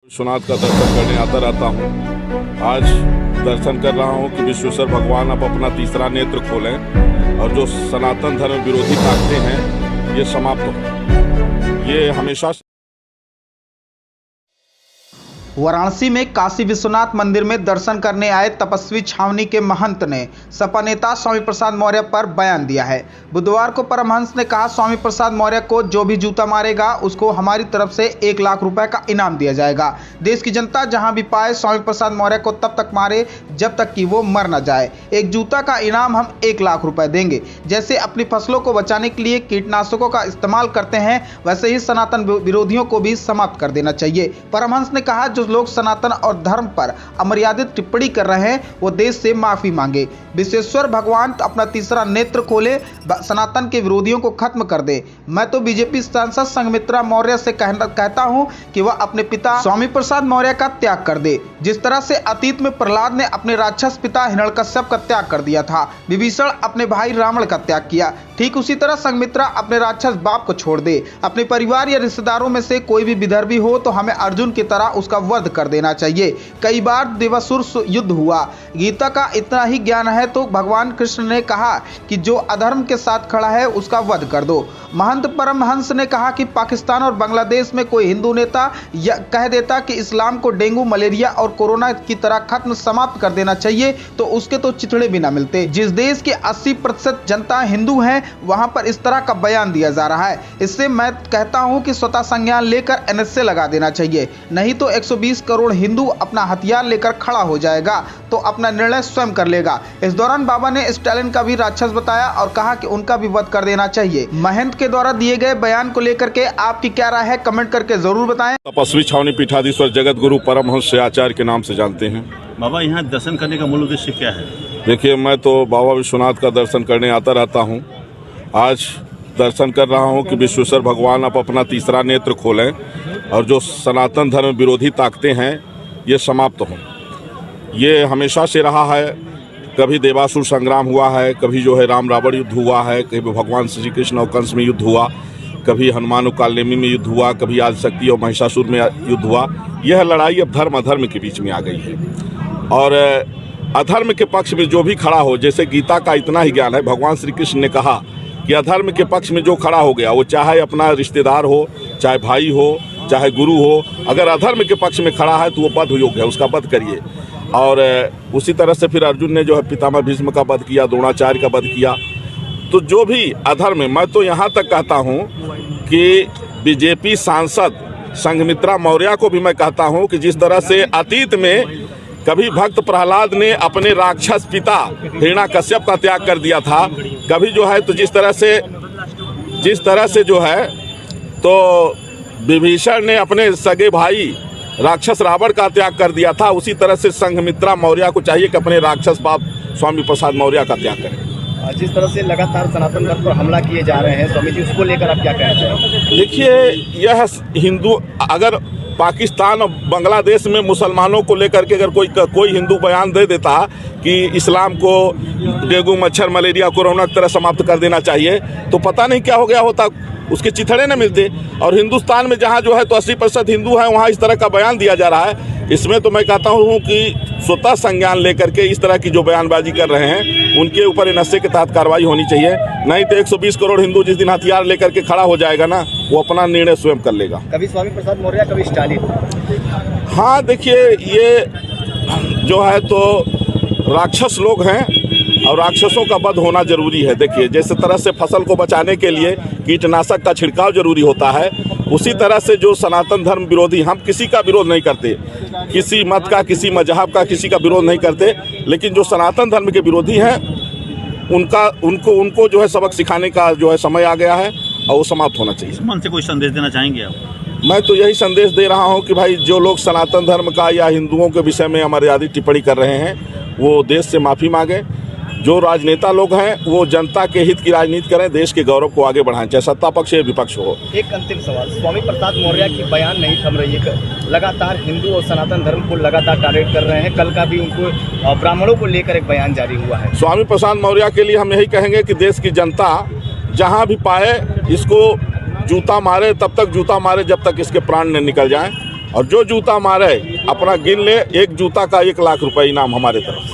विश्वनाथ का दर्शन करने आता रहता हूँ। आज दर्शन कर रहा हूँ कि विश्वेश्वर भगवान अब अपना तीसरा नेत्र खोलें और जो सनातन धर्म विरोधी ताकतें हैं ये समाप्त हो। ये हमेशा वाराणसी में काशी विश्वनाथ मंदिर में दर्शन करने आए तपस्वी छावनी के महंत ने सपा नेता स्वामी प्रसाद मौर्य पर बयान दिया है। बुधवार को परमहंस ने कहा, स्वामी प्रसाद मौर्य को जो भी जूता मारेगा उसको हमारी तरफ से 1 लाख रुपए का इनाम दिया जाएगा। देश की जनता जहां भी पाए स्वामी प्रसाद मौर्य को तब तक मारे जब तक कि वो मर न जाए। एक जूता का इनाम हम 1 लाख रुपए देंगे। जैसे अपनी फसलों को बचाने के लिए कीटनाशकों का इस्तेमाल करते हैं, वैसे ही सनातन विरोधियों को भी समाप्त कर देना चाहिए। परमहंस ने कहा, जो लोग सनातन और धर्म पर अमर्यादित टिप्पणी कर रहे हैं वो देश से माफी मांगे। विश्वेश्वर भगवान अपना तीसरा नेत्र खोले, सनातन के विरोधियों को खत्म कर दे। मैं तो बीजेपी सांसद संघमित्रा मौर्य से कहता हूं कि वह अपने पिता स्वामी प्रसाद मौर्य का त्याग कर दे। जिस तरह से अतीत में प्रहलाद ने अपने राक्षस पिता हिरण्यकश्यप का त्याग कर दिया था, विभीषण अपने भाई रावण का त्याग किया, ठीक उसी तरह संघमित्रा अपने राक्षस बाप को छोड़ दे। अपने परिवार या रिश्तेदारों में से कोई भी विदर्भी हो तो हमें अर्जुन की तरह उसका वध कर देना चाहिए। कई बार देवासुर युद्ध हुआ। गीता का इतना ही ज्ञान है तो भगवान कृष्ण ने कहा कि जो अधर्म के साथ खड़ा है उसका वध कर दो। महंत परमहंस ने कहा कि पाकिस्तान और बांग्लादेश में कोई हिंदू नेता कह देता कि इस्लाम को डेंगू, मलेरिया और कोरोना की तरह खत्म समाप्त कर देना चाहिए तो उसके तो चिथड़े भी ना मिलते। जिस देश के 80% जनता हिंदू है वहां पर इस तरह का बयान दिया जा रहा है। इससे मैं कहता हूं कि स्वतः संज्ञान लेकर NSA लगा देना चाहिए, नहीं तो 120 करोड़ हिंदू अपना हथियार लेकर खड़ा हो जाएगा तो अपना निर्णय स्वयं कर लेगा। इस दौरान बाबा ने स्टालिन का भी राक्षस बताया और कहा कि उनका भी वध कर देना चाहिए। महंत के द्वारा दिए गए बयान को लेकर के आपकी क्या राय है, कमेंट करके जरूर बताएं। तपस्वी छावनी पीठाधीश्वर जगत गुरु परमहंस से आचार्य के नाम से जानते हैं। बाबा, यहाँ दर्शन करने का मूल उद्देश्य क्या है? देखिए, मैं तो बाबा विश्वनाथ का दर्शन करने आता रहता हूँ। आज दर्शन कर रहा हूँ कि विश्वेश्वर भगवान अब अपना तीसरा नेत्र खोलें और जो सनातन धर्म विरोधी ताकतें हैं ये समाप्त हों। ये हमेशा से रहा है। कभी देवासुर संग्राम हुआ है, कभी जो है राम रावण युद्ध हुआ है, कभी भगवान श्री कृष्ण और कंस में युद्ध हुआ, कभी हनुमान और कालनेमी में युद्ध हुआ, कभी आदिशक्ति और महिषासुर में युद्ध हुआ। यह लड़ाई अब धर्म अधर्म के बीच में आ गई है और अधर्म के पक्ष में जो भी खड़ा हो, जैसे गीता का इतना ही ज्ञान है, भगवान श्री कृष्ण ने कहा कि अधर्म के पक्ष में जो खड़ा हो गया, वो चाहे अपना रिश्तेदार हो, चाहे भाई हो, चाहे गुरु हो, अगर अधर्म के पक्ष में खड़ा है तो वो वध योग्य है, उसका वध करिए। और उसी तरह से फिर अर्जुन ने जो है पितामह भीष्म का वध किया, द्रोणाचार्य का वध किया। तो जो भी अधर्म, मैं तो यहाँ तक कहता हूँ कि बीजेपी सांसद संघमित्रा मौर्य को भी मैं कहता हूँ कि जिस तरह से अतीत में कभी भक्त प्रहलाद ने अपने राक्षस पिता हिरण्यकश्यप का त्याग कर दिया था, कभी जो है तो जिस तरह से जो है तो विभीषण ने अपने सगे भाई राक्षस रावण का त्याग कर दिया था, उसी तरह से संघमित्रा मौर्य को चाहिए कि अपने राक्षस बाप स्वामी प्रसाद मौर्य का त्याग करें। जिस तरह से लगातार सनातन धर्म पर हमला किए जा रहे हैं स्वामी जी, उसको लेकर आप क्या कहना चाहेंगे? देखिए, यह हिंदू, अगर पाकिस्तान और बांग्लादेश में मुसलमानों को लेकर के अगर कोई हिंदू बयान दे देता कि इस्लाम को डेंगू, मच्छर, मलेरिया, कोरोना की तरह समाप्त कर देना चाहिए तो पता नहीं क्या हो गया होता, उसके चिथड़े न मिलते। और हिंदुस्तान में जहाँ जो है तो 80% हिंदू हैं, वहाँ इस तरह का बयान दिया जा रहा है। इसमें तो मैं कहता हूँ कि स्वतः संज्ञान लेकर के इस तरह की जो बयानबाजी कर रहे हैं उनके ऊपर NSA के तहत कार्रवाई होनी चाहिए, नहीं तो 120 करोड़ हिंदू जिस दिन हथियार लेकर के खड़ा हो जाएगा ना, वो अपना निर्णय स्वयं कर लेगा। कभी स्वामी प्रसाद मौर्य, कभी स्टालिन। हाँ, देखिए, ये जो है तो राक्षस लोग हैं और राक्षसों का वध होना जरूरी है। देखिए, जैसे तरह से फसल को बचाने के लिए कीटनाशक का छिड़काव जरूरी होता है, उसी तरह से जो सनातन धर्म विरोधी, हम किसी का विरोध नहीं करते, किसी मत का, किसी मजहब का, किसी का विरोध नहीं करते, लेकिन जो सनातन धर्म के विरोधी हैं उनको जो है सबक सिखाने का जो है समय आ गया है और वो समाप्त होना चाहिए। इस मन से कोई संदेश देना चाहेंगे आप? मैं तो यही संदेश दे रहा हूँ कि भाई, जो लोग सनातन धर्म का या हिंदुओं के विषय में अमर्यादित टिप्पणी कर रहे हैं वो देश से माफ़ी मांगे। जो राजनेता लोग हैं वो जनता के हित की राजनीति करें, देश के गौरव को आगे बढ़ाएं, चाहे सत्ता पक्ष या विपक्ष हो। एक अंतिम सवाल, स्वामी प्रसाद मौर्य की बयान नहीं थम रही है, लगातार हिंदू और सनातन धर्म को लगातार टारगेट कर रहे हैं। कल का भी उनको ब्राह्मणों को लेकर एक बयान जारी हुआ है। स्वामी प्रसाद मौर्य के लिए हम यही कहेंगे कि देश की जनता जहाँ भी पाए इसको जूता मारे, तब तक जूता मारे जब तक इसके प्राण न निकल जाएं। और जो जूता मारे अपना गिन ले, एक जूता का 1 लाख रुपए इनाम हमारे तरफ से।